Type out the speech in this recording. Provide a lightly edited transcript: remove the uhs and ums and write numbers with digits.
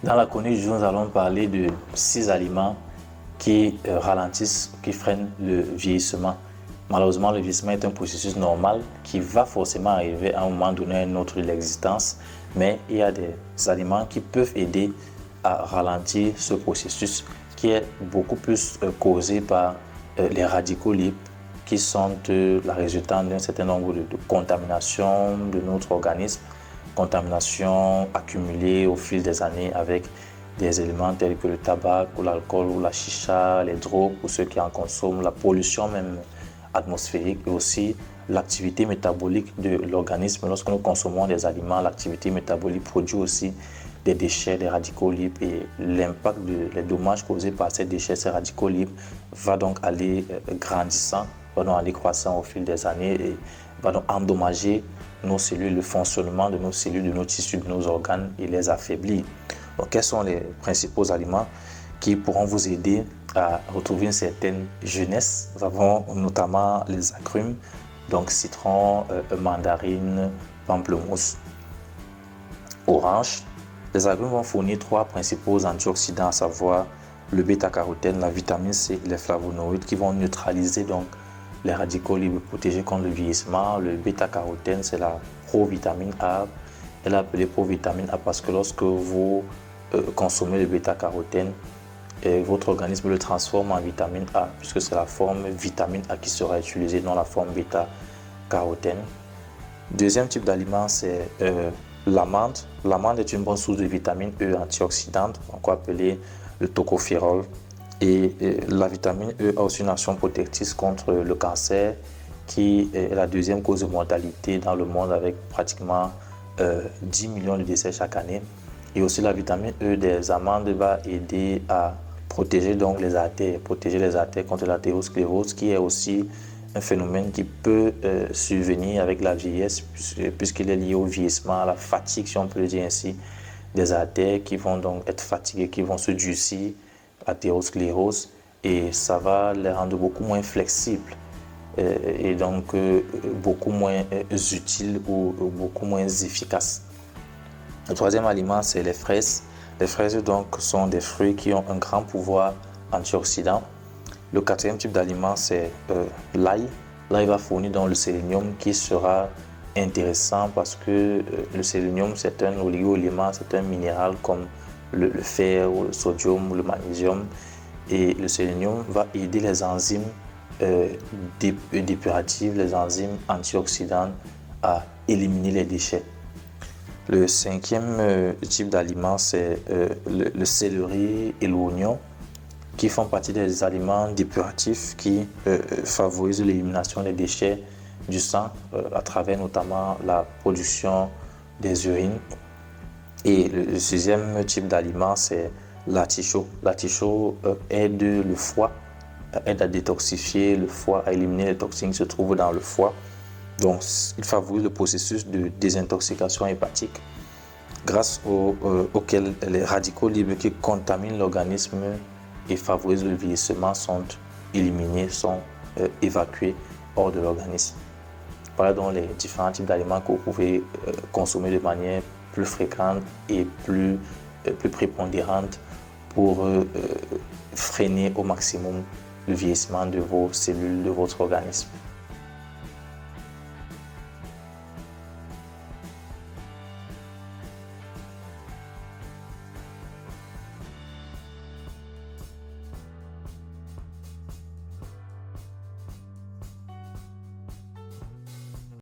Dans la chronique du jour, nous allons parler de 6 aliments qui ralentissent, qui freinent le vieillissement. Malheureusement, le vieillissement est un processus normal qui va forcément arriver à un moment donné à un autre de l'existence, mais il y a des aliments qui peuvent aider à ralentir ce processus qui est beaucoup plus causé par les radicaux libres qui sont la résultante d'un certain nombre de contaminations de notre organisme, contamination accumulée au fil des années avec des éléments tels que le tabac ou l'alcool ou la chicha, les drogues pour ceux qui en consomment, la pollution même atmosphérique et aussi l'activité métabolique de l'organisme. Lorsque nous consommons des aliments, l'activité métabolique produit aussi des déchets, des radicaux libres et l'impact, les dommages causés par ces déchets, ces radicaux libres va donc aller grandissant, va donc aller croissant au fil des années et va donc endommager nos cellules, le fonctionnement de nos cellules, de nos tissus, de nos organes et les affaiblir. Donc, quels sont les principaux aliments qui pourront vous aider à retrouver une certaine jeunesse? Nous avons notamment les agrumes, donc citron, mandarine, pamplemousse, orange. Les agrumes vont fournir 3 principaux antioxydants, à savoir le bêta-carotène, la vitamine C et les flavonoïdes qui vont neutraliser donc les radicaux libres protégés contre le vieillissement. Le bêta-carotène, c'est la provitamine A. Elle est appelée provitamine A parce que lorsque vous consommez le bêta-carotène, votre organisme le transforme en vitamine A, puisque c'est la forme vitamine A qui sera utilisée, non la forme bêta-carotène. Deuxième type d'aliment, c'est l'amande. L'amande est une bonne source de vitamine E antioxydante, encore appelée le tocopherol. Et la vitamine E a aussi une action protectrice contre le cancer, qui est la deuxième cause de mortalité dans le monde avec pratiquement 10 millions de décès chaque année. Et aussi la vitamine E des amandes va aider à protéger donc les artères contre l'artériosclérose, qui est aussi un phénomène qui peut survenir avec la vieillesse, puisqu'il est lié au vieillissement, à la fatigue, si on peut le dire ainsi, des artères qui vont donc être fatiguées, qui vont se durcir, artériosclérose, et ça va les rendre beaucoup moins flexibles et donc beaucoup moins utiles ou beaucoup moins efficaces. Le troisième aliment, c'est les fraises. Les fraises donc sont des fruits qui ont un grand pouvoir antioxydant. Le quatrième type d'aliment, c'est l'ail. L'ail va fournir donc le sélénium qui sera intéressant parce que le sélénium, c'est un oligo-élément, c'est un minéral comme le fer, ou le sodium, ou le magnésium. Et le sélénium va aider les enzymes dépuratives, les enzymes antioxydantes à éliminer les déchets. Le cinquième type d'aliment, c'est le céleri et l'oignon, qui font partie des aliments dépuratifs qui favorisent l'élimination des déchets du sang à travers notamment la production des urines. Et le sixième type d'aliment, c'est l'artichaut. L'artichaut aide le foie, aide à détoxifier le foie, à éliminer les toxines qui se trouvent dans le foie. Donc, il favorise le processus de désintoxication hépatique grâce auquel les radicaux libres qui contaminent l'organisme et favorisent le vieillissement sont éliminés, sont évacués hors de l'organisme. Voilà donc les différents types d'aliments que vous pouvez consommer de manière plus fréquente et plus prépondérante pour freiner au maximum le vieillissement de vos cellules, de votre organisme.